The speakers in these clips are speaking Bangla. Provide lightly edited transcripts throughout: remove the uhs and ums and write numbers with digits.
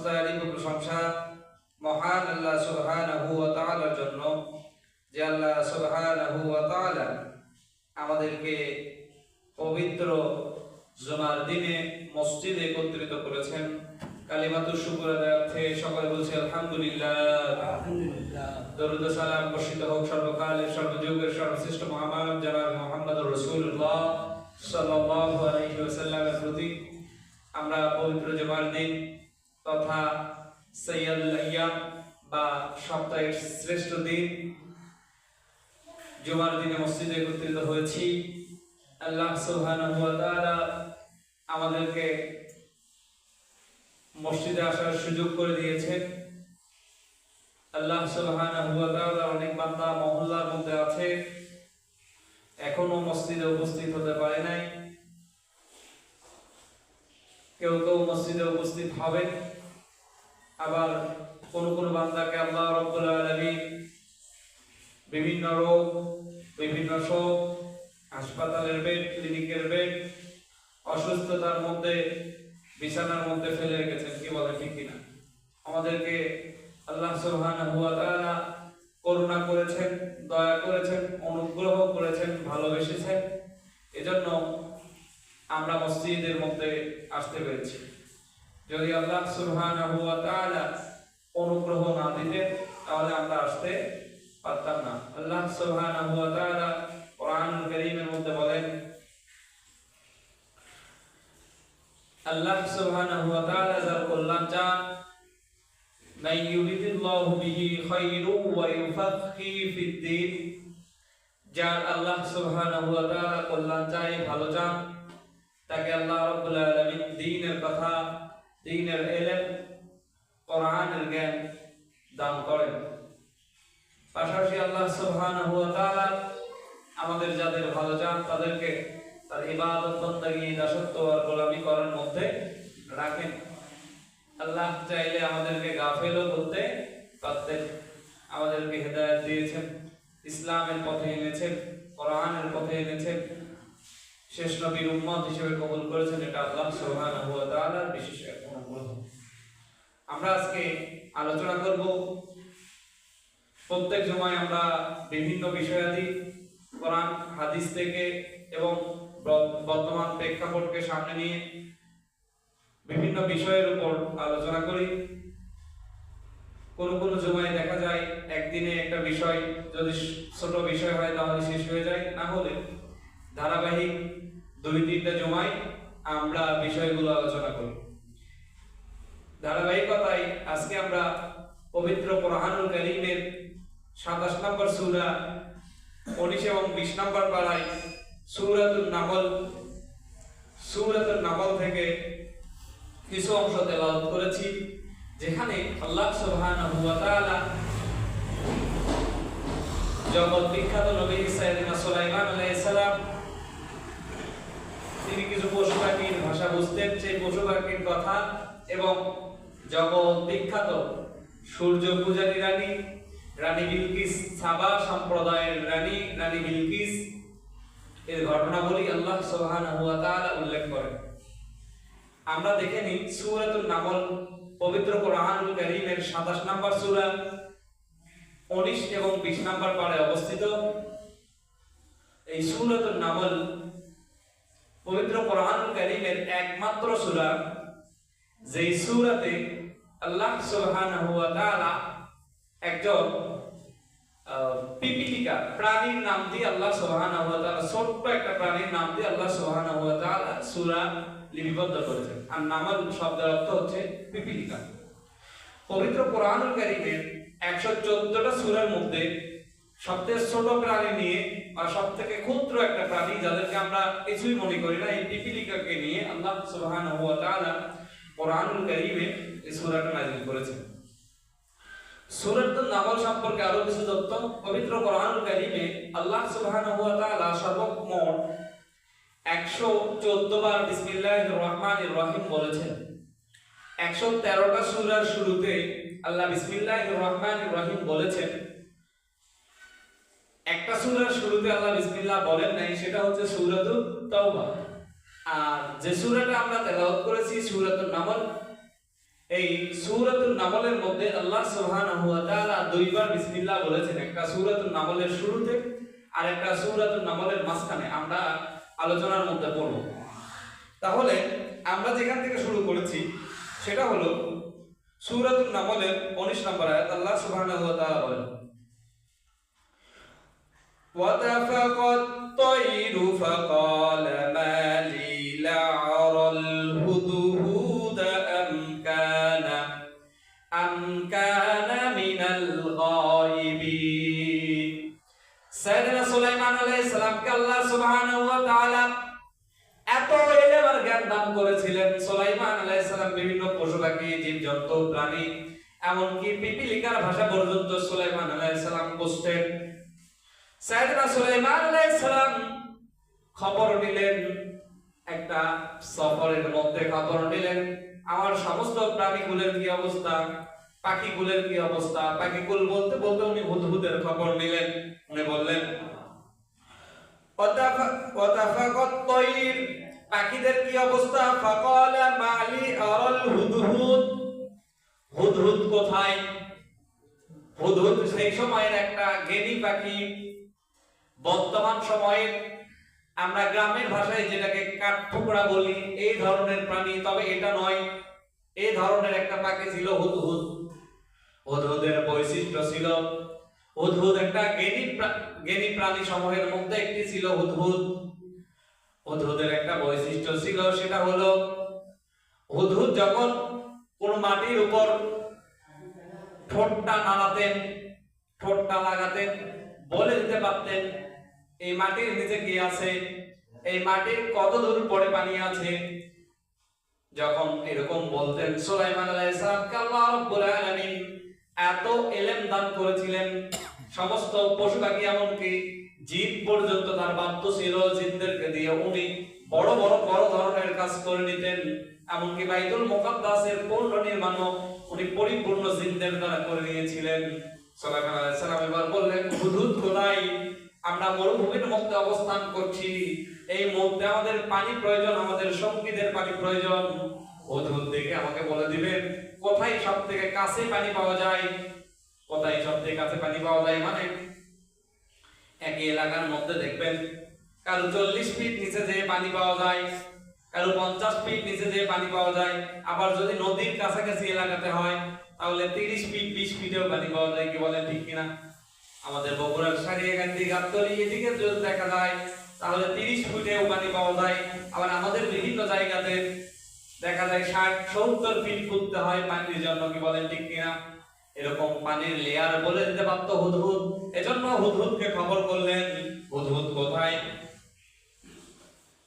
তারিফ ও প্রশংসা মহান আল্লাহ সুবহানাহু ওয়া তাআলার জন্য, যে আল্লাহ সুবহানাহু ওয়া তাআলা আমাদেরকে পবিত্র জুমার দিনে মসজিদে একত্রিত করেছেন। কালিমাতুশ শুকর আদায়ার্থে সকলে বলছি আলহামদুলিল্লাহ। আলহামদুলিল্লাহ। দরুদ ও সালাম বর্ষিত হোক সর্বকালের সর্বযুগের সর্বশ্রেষ্ঠ মহামানব জনাব মুহাম্মদুর রাসূলুল্লাহ সাল্লাল্লাহু আলাইহি ওয়াসাল্লামের প্রতি। আমরা পবিত্র জুমার দিন তথা সাইয়্যিদুল আইয়াম বা সপ্তাহের শ্রেষ্ঠ দিন জুমার দিনে মসজিদে একত্রিত হয়েছি। আল্লাহ সুবহানাহু ওয়া তাআলা আমাদেরকে মসজিদে আসার সুযোগ করে দিয়েছেন। আল্লাহ সুবহানাহু ওয়া তাআলা অনেক বান্দা মহল্লার মধ্যে আছে, এখনো মসজিদে উপস্থিত হতে পারে নাই। কেউ কেউ মসজিদে উপস্থিত হবেন, আবার কোন কোন বান্দাকে আল্লাহ রাব্বুল আলামিন বিভিন্ন রোগ, বিভিন্ন শোক, হাসপাতালের বেড, ক্লিনিকের বেড, অসুস্থতার মধ্যে বিছানার মধ্যে ফেলে রেখেছেন। কি বলে ঠিক কিনা? আমাদেরকে আল্লাহ সুবহানাহু ওয়া তাআলা করুণা করেছেন, দয়া করেছেন, অনুগ্রহ করেছেন, ভালোবেসেছেন। এজন্য আমরা মসজিদের মধ্যে আসতে পেরেছি। যদি আল্লাহ সুবহানাহু ওয়া তাআলা অনুগ্রহ না দিতেন তাহলে আমরা আসতে পারতাম না। আল্লাহ সুবহানাহু ওয়া তাআলা কোরআনুল কারীমের মধ্যে বলেন, আল্লাহ সুবহানাহু ওয়া তাআলা যার কল্যাণ চান, মান ইউরিদুল্লাহু বিহি খায়রুন ওয়া ইউফাক্কিহু ফিদ্দীন, যার আল্লাহ সুবহানাহু ওয়া তাআলা কল্যাণ চাই, ভালো চান, তাকে আল্লাহ রাব্বুল আলামিন দ্বীনের কথা, দ্বীনের ইলম, কোরআনের জ্ঞান দান করেন। পাশাপাশি আল্লাহ সুবহানাহু ওয়া তাআলা আমাদের যাদের ভালো চান তাদেরকে তার ইবাদত, বন্দেগী, দাসত্ব আর গোলামি করার মধ্যে রাখেন। আল্লাহ চাইলে আমাদেরকে গাফেলও করতে পারতেন। আমাদেরকে হেদায়েত দিয়েছেন, ইসলামের পথে এনেছেন, কোরআনের পথে এনেছেন, শেষ নবীর উম্মত হিসেবে কবুল করেছেন। এটা আল্লাহ সুবহানাহু ওয়া তাআলার বিশেষ এক অনুগ্রহ। আমরা আজকে আলোচনা করব, প্রত্যেক জুমায় আমরা বিভিন্ন বিষয়াদি কোরআন হাদিস থেকে এবং বর্তমান প্রেক্ষাপটকে সামনে নিয়ে বিভিন্ন বিষয়ের উপর আলোচনা করি। কোন কোন জুমায় দেখা যায় একদিনে একটা বিষয়, যদি ছোট বিষয় হয় তাহলে শেষ হয়ে যায়, না হলে ধারাবাহিক 2-3টা জুমায় আমরা বিষয়গুলো আলোচনা করি। ধারাবাহিকতায় আজকে আমরা পবিত্র কোরআনুল কারীমের 27 নম্বর সূরা, 19 এবং 20 নম্বর পারায় সূরাতুন নামল থেকে কিছু অংশ তেলাওয়াত করেছি, যেখানে আল্লাহ সুবহানাহু ওয়া তাআলা জগৎ বিখ্যাত নবী সাইয়েদনা সুলাইমান আলাইহিস সালাম, তিনি কিছু পশু পাখির ভাষা বুঝতেন, সেই পশু পাখির কথা এবং জগৎ বিখ্যাত সূর্য পূজারী রানী বিলকিস, সাবা সম্প্রদায়ের রানী বিলকিস এর ঘটনাবলী আল্লাহ সুবহানাহু ওয়া তাআলা উল্লেখ করেন। আমরা দেখে নিই সূরাতুন নামল, পবিত্র কোরআনুল কারীমের 27 নম্বর সূরা, 19 এবং 20 নম্বর পারায় অবস্থিত। এই সূরাতুন নামল পবিত্র কোরআনুল কারীমের একমাত্র সূরা, যেই সূরাতে আল্লাহ সুবহানাহু ওয়া তাআলা একজন পিপীলিকা প্রাণীর নাম দিয়ে আল্লাহ সুবহানাহু ওয়া তাআলা, ছোট্ট একটা প্রাণীর নাম দিয়ে আল্লাহ সুবহানাহু ওয়া তাআলা সূরা লিপিবদ্ধ করেছেন। আর নামল শব্দের অর্থ হচ্ছে পিপীলিকা। পবিত্র কোরআনুল কারীমের 114টা সূরার মধ্যে সবচেয়ে ছোট প্রাণী নিয়ে আর সবথেকে ক্ষুদ্র একটা প্রাণী, যাদেরকে আমরা কিছুই মনে করি না, এই পিপীলিকাকে নিয়ে আল্লাহ সুবহানাহু ওয়া তাআলা কোরআনুল কারীমে এই সূরাটা নাযিল করেছেন। সূরাতুন নামল সম্পর্কে আরো কিছু তথ্য। পবিত্র কোরআনুল কারীমে আল্লাহ সুবহানাহু ওয়া তাআলা সর্বমোট 114 বার বিসমিল্লাহির রহমানির রহিম বলেছেন। 113টা সূরার শুরুতে আল্লাহ বিসমিল্লাহির রহমানির রহিম বলেছেন। একটা সূরার শুরুতে আল্লাহ বিসমিল্লাহ বলেন নাই, সেটা হচ্ছে সূরাতুত তাওবা। আর যে সূরাটা আমরা তেলাওয়াত করেছি সূরাতুন নামল, এই সূরাতুন নামলের মধ্যে আল্লাহ সুবহানাহু ওয়া তাআলা দুইবার বিসমিল্লাহ বলেছেন, একটা সূরাতুন নামলের শুরুতে আর একটা সূরাতুন নামলের মাঝখানে। আমরা আলোচনার মধ্যে পড়ব। তাহলে আমরা যেখান থেকে শুরু করেছি সেটা হলো সূরাতুন নামলের 19 নম্বর আয়াত। আল্লাহ সুবহানাহু ওয়া তাআলা বলেন, وَتَفَقَتْ الطَّيْرُ فَقَالَ مَا لِي لَا أَرَى الْهُدْهُدَ أَمْ كَانَ مِنَ الْغَائِبِينَ। সাইয়েদনা সুলাইমান আলাইহিস সালামকে আল্লাহ সুবহানাহু ওয়া তাআলা এত ইলম আর জ্ঞান দান করেছিলেন। সুলাইমান আলাইহিস সালাম বিভিন্ন পশু পাখি, জীবজন্তু, প্রাণী, এমনকি পিপীলিকার ভাষা পর্যন্ত সুলাইমান আলাইহিস সালাম বুঝতেন। সাইয়েদনা সুলাইমান আলাইহিস সালাম খবর নিলেন, একটা সফরের মধ্যে খবর নিলেন আমার সমস্ত প্রাণীগুলোর কি অবস্থা, পাখিগুলোর কি অবস্থা। পাখিগুলো বলতে বলতে উনি হুদহুদের খবর নিলেন। উনি বললেন ওয়াতাফাকাত তায়র, পাখিদের কি অবস্থা। ফাকালা মালি আরাল হুদহুদ, হুদহুদ কোথায়। হুদহুদ সেই সময়ের একটা জ্ঞানী পাখি। বর্তমান সময়ে আমরা গ্রামের ভাষায় যেটাকে কাঠঠোকরা বলি, এই ধরনের প্রাণী, তবে এটা নয়। এই ধরনের একটা পাখি ছিল হুদহুদ। হুদহুদের বৈশিষ্ট্য ছিল, হুদহুদ একটা জ্ঞানী প্রাণী সমূহের মধ্যে একটি ছিল হুদহুদ। হুদহুদের একটা বৈশিষ্ট্য ছিল, সেটা হলো হুদহুদ যখন কোন মাটির উপর ঠোঁটটা নাড়াতেন, ঠোঁটটা লাগাতেন, বলে দিতে পারতেন এই মাটির নিচে কি আছে, এই মাটির কত দূর পরে পানি আছে। যখন এরকম বলতেন, সুলাইমান আলাইহিস সালামকে আল্লাহ রাব্বুল আলামিন এত ইলম দান করেছিলেন। সমস্ত পশু পাখি এমনকি জিন পর্যন্ত তার বাধ্য ছিল। জিনদেরকে দিয়ে উনি বড় ধরনের কাজ করে নিতেন। এমনকি বাইতুল মুকাদ্দাসের পূর্ণ নির্মাণও উনি পরিপূর্ণ জিনদের দ্বারা করে নিয়েছিলেন। সুলাইমান আলাইহিস সালাম এবার বললেন, হুদহুদ কোথায়? আমরা মরুভূমির মধ্যে অবস্থান করছি, এই মধ্যে আমাদের পানি প্রয়োজন, আমাদের সঙ্গীদের পানি প্রয়োজন। হুদহুদ দেখে আমাকে বলে দিবেন কোথায় সবথেকে কাছে পানি পাওয়া যায়। কোথায় সবথেকে কাছে পানি পাওয়া যায় মানে একই এলাকার মধ্যে দেখবেন কারো 40 ফিট নিচে যে পানি পাওয়া যায়, কারো 50 ফিট নিচে যে পানি পাওয়া যায়। আবার যদি নদীর কাছাকাছি এলাকাতে হয় তাহলে 30 ফিট 20 ফিটেও পানি পাওয়া যায়। কি বলেন, ঠিক কিনা? আমাদের বগুড়ার সারিয়াকান্দি, গাবতলী এদিকে যদি দেখা যায় তাহলে 30 ফিটেও পানি পাওয়া যায়। আবার আমাদের বিভিন্ন জায়গাতে দেখা যায় 60-70 ফিট খুঁজতে হয় পানির জন্য। কি বলেন, ঠিক কিনা? এরকম পানির লেয়ার বলে দিতে পারতো হুদহুদ। এজন্য হুদহুদকে খবর করলেন, হুদহুদ কোথায়?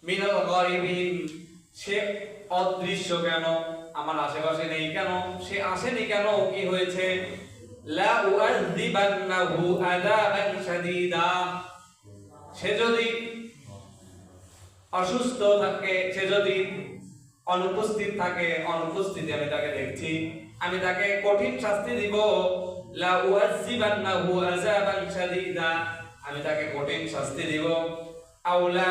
মিনাল গায়বিন, সে অদৃশ্য কেন, আমার আশেপাশে নেই কেন, সে আসেনি কেন, কি হয়েছে? লা উআযিবান্নাহু আযাবান শাদীদা, সে যদি অসুস্থ থাকে, সে যদি অনুপস্থিত থাকে, অনুপস্থিতি আমি তাকে দেখছি, আমি তাকে কঠিন শাস্তি দিব। লা উআযিবান্নাহু আযাবান শাদীদা, আমি তাকে কঠিন শাস্তি দিব। আউলা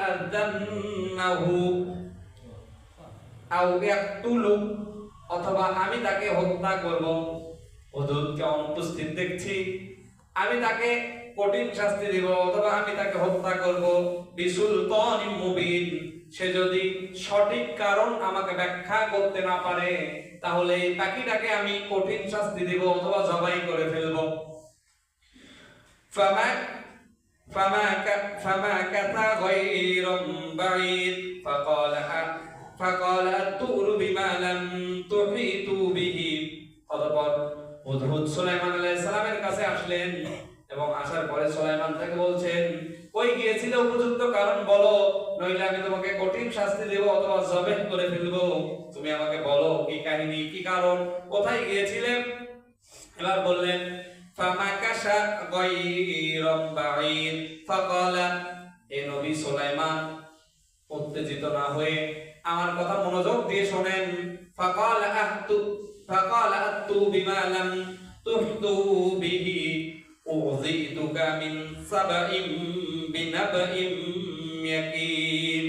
আযান্নাহু আও ইয়াকতুলু, অথবা আমি তাকে হত্যা করব। হুদহুদকে অনুপস্থিত দেখছি, আমি তাকে কঠিন শাস্তি দিব অথবা আমি তাকে হত্যা করব। বিসুলতানিম মুবিন, সে যদি সঠিক কারণ আমাকে ব্যাখ্যা করতে না পারে তাহলে এই পাখিটাকে আমি কঠিন শাস্তি দিব অথবা জবাই করে ফেলব। فما كثى غير بعيد فقال أتؤر بما لم تحيطوا به। অতঃপর হুদহুদ সুলাইমান আলাইহিস সালামের কাছে আসলেন এবং আসার পরে সুলাইমান তাকে বলছেন, কই গিয়েছিলে, উপযুক্ত কারণ বলো, নইলে আমি তোমাকে কঠিন শাস্তি দেব অথবা জবাই করে ফেলবো। তুমি আমাকে বলো কি কাহিনী, কি কারণ, কোথায় গিয়েছিলে? এবার বললেন, ফামাকাশা গায়রাম বাঈদ ফাকালা, এ নবী সুলাইমান উত্তেজিত না হয়ে আমার কথা মনোযোগ দিয়ে শুনেন। ফাকালা আতু বিমা লাম তুহতু বিহি উযিতুকা মিন সাবাইম বিনাবাইম ইয়াকিন,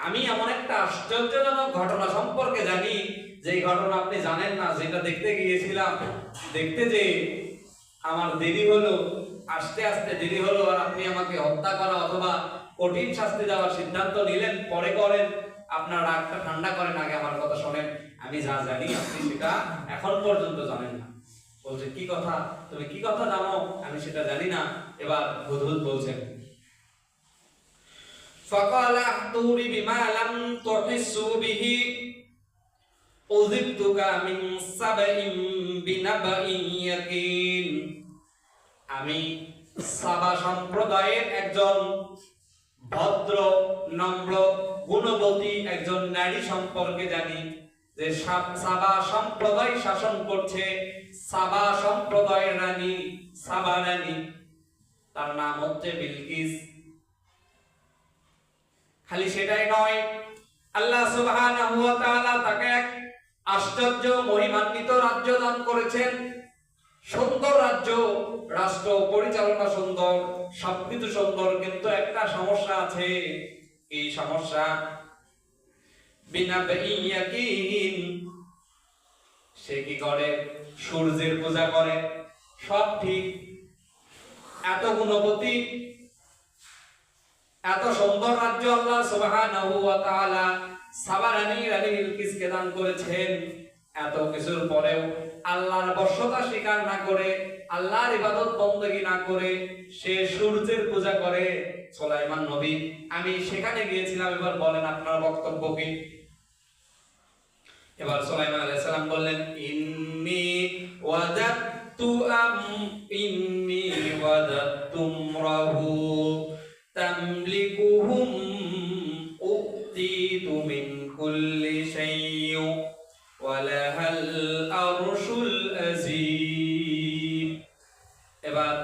আমি এমন একটা আশ্চর্যজনক ঘটনা সম্পর্কে জানি, যে ঘটনা আপনি জানেন না, যেটা দেখতে গিয়েছিলাম, দেখতে যে আমার দেরি হলো, আস্তে আস্তে দেরি হলো, আর আপনি আমাকে হত্যা করা অথবা কঠিন শাস্তি দেওয়ার সিদ্ধান্ত নিলেন। পরে করেন, আপনার রাগটা ঠান্ডা করেন, আগে আমার কথা শোনেন। আমি যা জানি আপনি সেটা এখন পর্যন্ত জানেন না। বলছে, কি কথা? তুমি কি কথা জানো? আমি সেটা জানি না। এবার হুদহুদ বলছেন, فقال ائتوني بما لم تحسوا به أذقتك من سبأ بنبأ يقين। আমি সাবা সম্প্রদায়ের একজন ভদ্র, নম্র, গুণবতী একজন নারী সম্পর্কে জানি, যে সাবা সম্প্রদায় শাসন করছে। সাবা সম্প্রদায়ের রানী, সাবা রানী, তার নাম হচ্ছে বিলকিস। খালি সেটাই নয়, আল্লাহ সুবহানাহু ওয়া তাআলা তাকে এক আশ্চর্য মহিমান্বিত রাজ্য দান করেছেন। সুন্দর রাজ্য, রাষ্ট্র পরিচালনা সুন্দর, সবকিছু সুন্দর, কিন্তু একটা সমস্যা আছে। এই সমস্যা বিনাবাইয়াকিন, সে কি করে? সূর্যের পূজা করে। সব ঠিক, এত গুণবতী, এত সুন্দর রাজ্য আল্লাহ সুবহানাহু ওয়া তাআলা সাবা রানী বিলকিসকে দান করেছেন। এত কিছুর পরেও আল্লাহর বশ্যতা স্বীকার না করে, আল্লাহর ইবাদত বندگی না করে সে সূর্যের পূজা করে। সুলাইমান নবী, আমি সেখানে গিয়েছিলাম, এবার বলেন আপনার বক্তব্য কি? এবার সুলাইমান আলাইহিস সালাম বললেন, ইন্নী ওয়াদাতু ইমরাহু তামলিকুহুম উতিতু মিন কুল্লি শাইইন ওয়া লাহাল আরশুল আযীম। এবার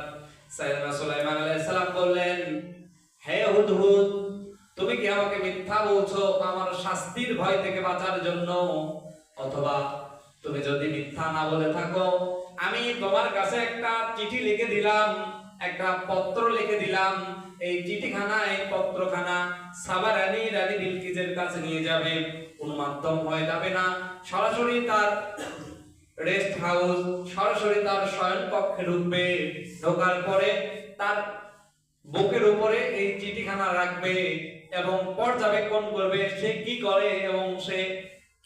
সাইয়েদনা সুলাইমান আলাইহিস সালাম বললেন, হে হুদহুদ, তুমি কি আমাকে মিথ্যা বলছো আমার শাস্তির ভয় থেকে বাঁচার জন্য? অথবা তুমি যদি মিথ্যা না বলে থাকো, আমি তোমার কাছে একটা চিঠি লিখে দিলাম, একটা পত্র লিখে দিলাম। এই চিঠিখানা, এই পত্রখানা সাবা রানী বিলকিসের কাছে নিয়ে যাবে। কোন মাধ্যম হয়ে যাবে না, সরাসরি তার রেস্ট হাউস, সরাসরি তার শয়ন কক্ষে ঢুকবে। ঢোকার পরে তার বুকের উপরে এই চিঠিখানা রাখবে এবং পর্যবেক্ষণ করবে সে কি করে এবং সে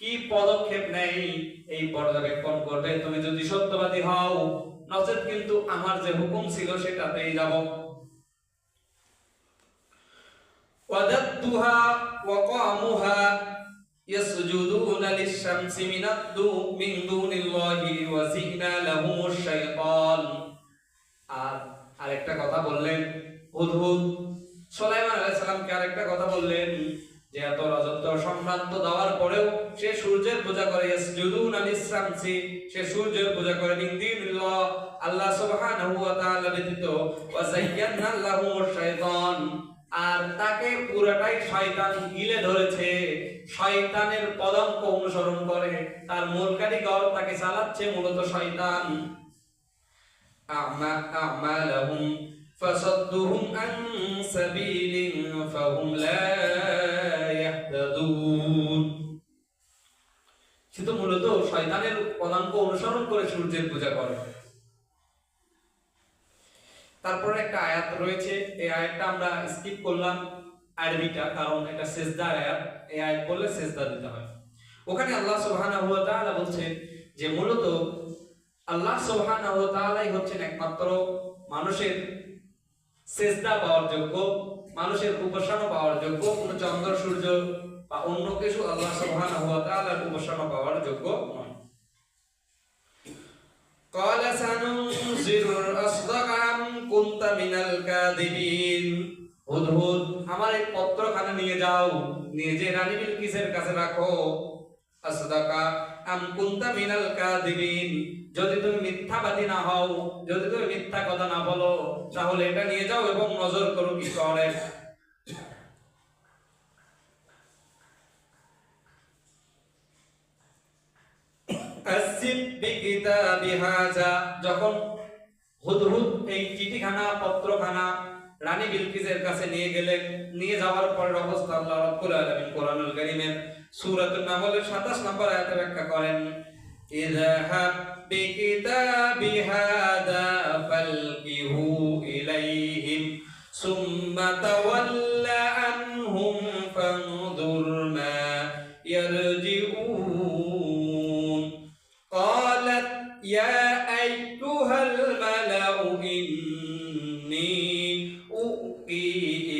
কি পদক্ষেপ নেয়, এই পর্যবেক্ষণ করবে। তুমি যদি সত্যবাদী হও, নচেত কিন্তু আমার যে হুকুম ছিল সেটাতেই যাব। ওয়াদাতুহা ওয়া কামুহা ইয়াসজুদুনা লিশ-শামসি মিন দুনিল্লাহি ওয়া জিনা লাহুমুশ শাইতান। আর আরেকটা কথা বললেন হুদহুদ, সুলাইমান আলাইহিস সালামকে আরেকটা কথা বললেন, যে এত রাজত্ব সম্রান্ত দেওয়ার পরেও সে সূর্যের পূজা করে। ইয়াসজুদুনা লিশ-শামসি, সে সূর্যের পূজা করে। মিন দুনিল্লাহ, আল্লাহ সুবহানাহু ওয়া তাআলা ব্যতীত। ওয়া যায়্যানা লাহুমুশ শাইতান, আর তাকে পুরোটাই শয়তান গিলে ধরেছে। শয়তানের পদাঙ্ক অনুসরণ করে, তার মূল কারিগর, তাকে চালাচ্ছে মূলত শয়তান। আ'মালাহুম ফাসাদুহুম আন সাবিলিন ফাহুম লা ইয়াহতাদুন। সে তো মূলত শয়তানের পদাঙ্ক অনুসরণ করে সূর্যের পূজা করে। তারপরে একটা আয়াত রয়েছে, এই আয়াতটা আমরা স্কিপ করলাম আরবিটা, কারণ এটা সিজদার আয়াত। এই আয়াত বললে সিজদা দিতে হয়। ওখানে আল্লাহ সুবহানাহু ওয়া তাআলা বলছেন যে মূলত আল্লাহ সুবহানাহু ওয়া তাআলাই হচ্ছেন একমাত্র মানুষের সিজদা পাওয়ার যোগ্য, মানুষের উপাসনা পাওয়ার যোগ্য। কোনো চন্দ্র সূর্য বা অন্য কিছু আল্লাহ সুবহানাহু ওয়া তাআলার উপাসনা পাওয়ার যোগ্য নয়। قال سننظر أصدق أم كنت من الكاذبين। হুদহুদ, আমার এই পত্রখানা নিয়ে যাও, নিয়ে যে রানী বিলকিসের কাছে রাখো। আসদাকা আম কুনতা মিনাল কাযিবিন, যদি তুমি মিথ্যাবাদী না হও, যদি তুমি মিথ্যা কথা না বলো, তাহলে এটা নিয়ে যাও এবং নজর করো কি করে। যখন হুদহুদ এই চিঠিখানা, পত্রখানা রানী বিলকিসের কাছে নিয়ে গেলেন। নিয়ে যাওয়ার পরের অবস্থা আল্লাহ রাব্বুল আলামিন কোরআনুল কারীমের সূরাতুন নামলের 27 নম্বর আয়াতে ব্যাখ্যা করেন, ইযহাব বিকিতাবি হাদা ফালকিহু ইলাইহিম সুম্মা তাওয়াল্লা আনহুম ফানজুর মা ইয়ারজিউন ক্বালাত ইয়া আইয়ুহাল মালাউ ইন্নী উকি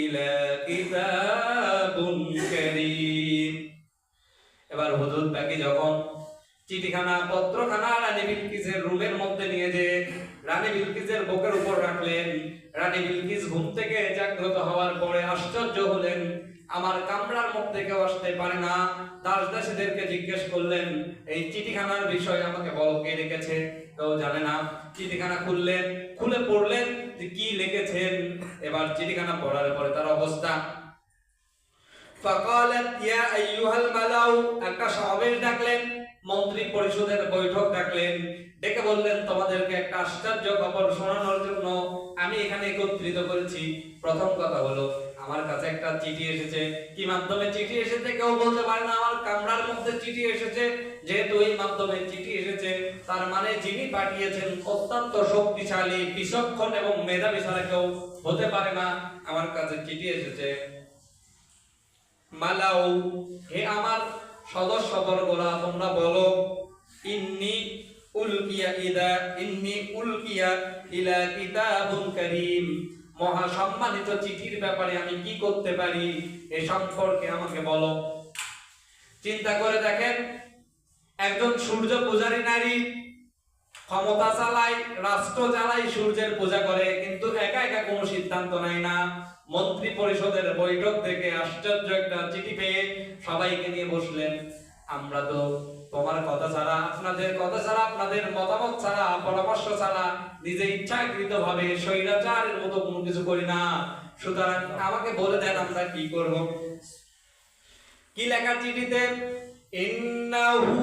ইলা কিতাবুন কারীম। এবার হুদুদ পাখি যখন চিঠিখানা পত্রখানা রানী বিলকিসের রুমের মধ্যে নিয়ে যে রানী বিলকিসের বুকের উপর রাখলেন, রানী বিলকিস ঘুম থেকে জাগ্রত হওয়ার পরে আশ্চর্য হলেন, আমার কামরার মধ্যে কেউ আসতে পারে না। দাসদাসীদেরকে জিজ্ঞেস করলেন, এই চিঠিখানার বিষয় আমাকে বলো, কে লিখেছে? কেউ জানে না। চিঠিখানা খুললেন, খুলে পড়লেন যে কি লিখেছেন। এবার চিঠিখানা পড়ার পরে তার অবস্থা, ফাকালাত ইয়া আইয়ুহাল মালাউ, একটা সমাবেশ ডাকলেন, মন্ত্রী পরিষদের বৈঠক ডাকলেন, ডেকে বললেন, তোমাদেরকে একটা আশ্চর্য খবর শোনানোর জন্য আমি এখানে একত্রিত করেছি। প্রথম কথা হলো, আমার কাছে একটা চিঠি এসেছে। কি মাধ্যমে চিঠি এসেছে কেউ বলতে পারে না, আমার কামরার মধ্যে চিঠি এসেছে। যেহেতু এই মাধ্যমে চিঠি এসেছে, তার মানে যিনি পাঠিয়েছেন অত্যন্ত শক্তিশালী, বিচক্ষণ এবং মেধাবী ছাড়া কেউ হতে পারে না। আমার কাছে চিঠি এসেছে। মালাউ, হে আমার সদস্যবর্গরা, তোমরা বলো, ইন্নী উলকিয়া ইলা কিতাবুন কারীম, মহা সম্মানিত চিঠির ব্যাপারে আমি কি করতে পারি এ সম্পর্কে আমাকে বলো। চিন্তা করে দেখেন, একজন সূর্য পূজারী নারী ক্ষমতা চালায়, রাষ্ট্র চালায়, সূর্যের পূজা করে, কিন্তু একা একা কোনো সিদ্ধান্ত নেয় না। মন্ত্রী পরিষদের বৈঠক থেকে আশ্চর্য একটা চিঠি পেয়ে সবাইকে নিয়ে বসলেন, আমরা তো তোমার কথা ছাড়া, আপনাদের কথা ছাড়া, আপনাদের মতামত ছাড়া, পরামর্শ ছাড়া নিজে ইচ্ছাকৃত ভাবে স্বৈরাচারের মতো কোনো কিছু করি না। সুতরাং আমাকে বলে দেন আমরা কি করব। কি লেখা চিঠিতে? ইন্নাহু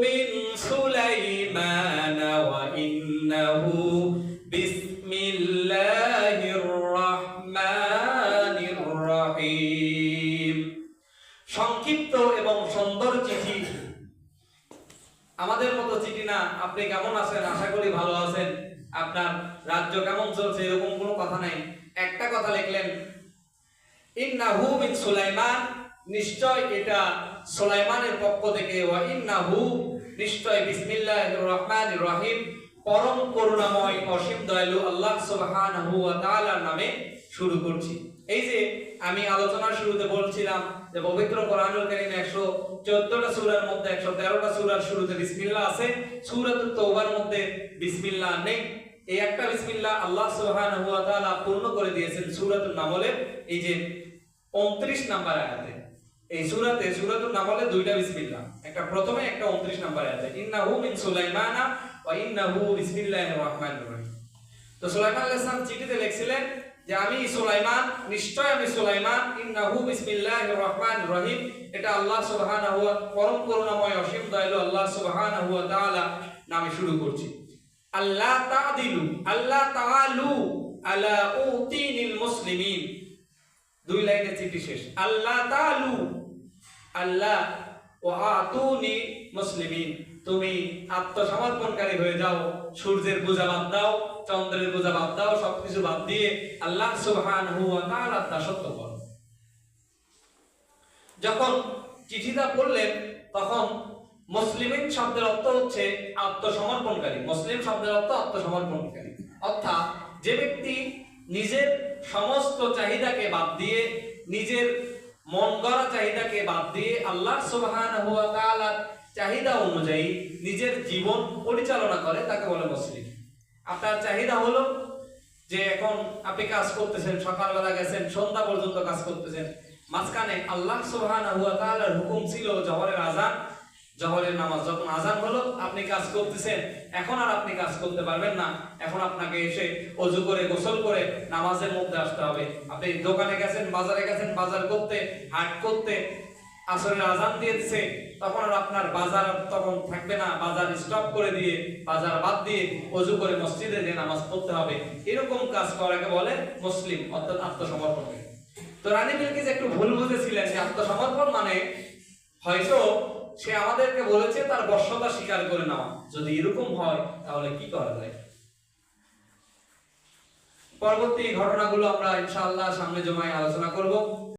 মিন সুলাইমান ওয়া ইন্নাহু বিসমিল্লাহির রাহমানির রহিম। সংক্ষিপ্ত এবং সুন্দর চিঠি, আমাদের মতো চিঠি না। আপনি কেমন আছেন? আশা করি ভালো আছেন। আপনার রাজ্য কেমন চলছে? এরকম কোনো কথা নাই। একটা কথা লিখলেন, ইন্নাহু মিন সুলাইমান, নিশ্চয় এটা সুলাইমানের পক্ষ থেকে, ওয়া ইন্নাহু, নিশ্চয়, বিসমিল্লাহির রহমানির রহিম, পরম করুণাময় অসীম দয়ালু আল্লাহ সুবহানাহু ওয়া তাআলার নামে শুরু করছি। এই যে আমি আলোচনার শুরুতে বলছিলাম যে পবিত্র কোরআনুল কারীমে 114টা সূরার মধ্যে 113টা সূরার শুরুতে বিসমিল্লাহ আছে, সূরাতুত তাওবার মধ্যে বিসমিল্লাহ নেই। এই একটা বিসমিল্লাহ আল্লাহ সুবহানাহু ওয়া তাআলা পূর্ণ করে দিয়েছেন সূরাতুন নামলের এই যে 29 নাম্বার আয়াতে। এই সূরাতে, সূরাতুন নামলে দুইটা বিসমিল্লাহ, একটা প্রথমে, একটা 29 নাম্বার আয়াতে, ইন্নাহু মিন সুলাইমানা ওয়া ইন্নাহু বিসমিল্লাহির রহমানির রহিম। তো সুলাইমান আলাইহিস সালাম চিঠিতে লিখছিলেন যে আমি সুলাইমান, নিশ্চয় আমি সুলাইমান, ইন্নাহু বিসমিল্লাহির রহমানির রহিম, এটা আল্লাহ সুবহানাহু ওয়া পরম করুণাময় অসীম দয়ালু আল্লাহ সুবহানাহু ওয়া তাআলা নামে শুরু করছি। আল্লাহ তা'দিলু, আল্লাহ তাআলু আলা উতিনিল মুসলিমিন, দুই লাইনে চিঠি শেষ। আল্লাহ তাআলু, আল্লাহ, ওয়া আতুনি মুসলিমিন, তুমি আত্মসমর্পণকারী হয়ে যাও, সূর্যের পূজা বাদ দাও, চন্দ্রের পূজা বাদ দাও, সবকিছু বাদ দিয়ে আল্লাহ সুবহানাহু ওয়া তাআলার দাসত্ব করো। যখন চিঠিটা পড়লেন তখন মুসলিমিন শব্দের অর্থ হচ্ছে আত্মসমর্পণকারী। মুসলিম শব্দের অর্থ আত্মসমর্পণকারী, অর্থাৎ যে ব্যক্তি নিজের সমস্ত চাহিদাকে বাদ দিয়ে, নিজের মন গড়া চাহিদাকে বাদ দিয়ে আল্লাহ সুবহানাহু ওয়া তাআলার চাহিদা অনুযায়ী নিজের জীবন পরিচালনা করে, তাকে বলে মুসলিম। আপনার চাহিদা হলো যে এখন আপনি কাজ করতেছেন, সকালবেলা গেছেন, সন্ধ্যা পর্যন্ত কাজ করতেছেন, মাঝখানে আল্লাহ সুবহানাহু ওয়া তাআলার হুকুম ছিল জোহরের আযান, জোহরের নামাজ যখন আযান হলো আপনি কাজ করতেছেন, এখন আর আপনি কাজ করতে পারবেন না, এখন আপনাকে এসে ওযু করে গোসল করে নামাজের মধ্যে আসতে হবে। আপনি দোকানে গেছেন, বাজারে গেছেন, বাজার করতে, হাট করতে, আসরের আজান দিয়েছে, তখন আর আপনার বাজার তখন থাকবে না, বাজার স্টপ করে দিয়ে, বাজার বাদ দিয়ে ওযু করে মসজিদে যে নামাজ পড়তে হবে, এরকম কাজ করাকে বলে মুসলিম, অর্থাৎ আত্মসমর্পণ। তো রানী বিলকিস একটু ভুল বুঝেছিলেন যে আত্মসমর্পণ মানে হয়তো সে আমাদেরকে বলেছে তার বশ্যতা স্বীকার করে নেওয়া। যদি এরকম হয় তাহলে কি করা যায়? পরবর্তী ঘটনাগুলো আমরা ইনশাআল্লাহ সামনে জমায় আলোচনা করব।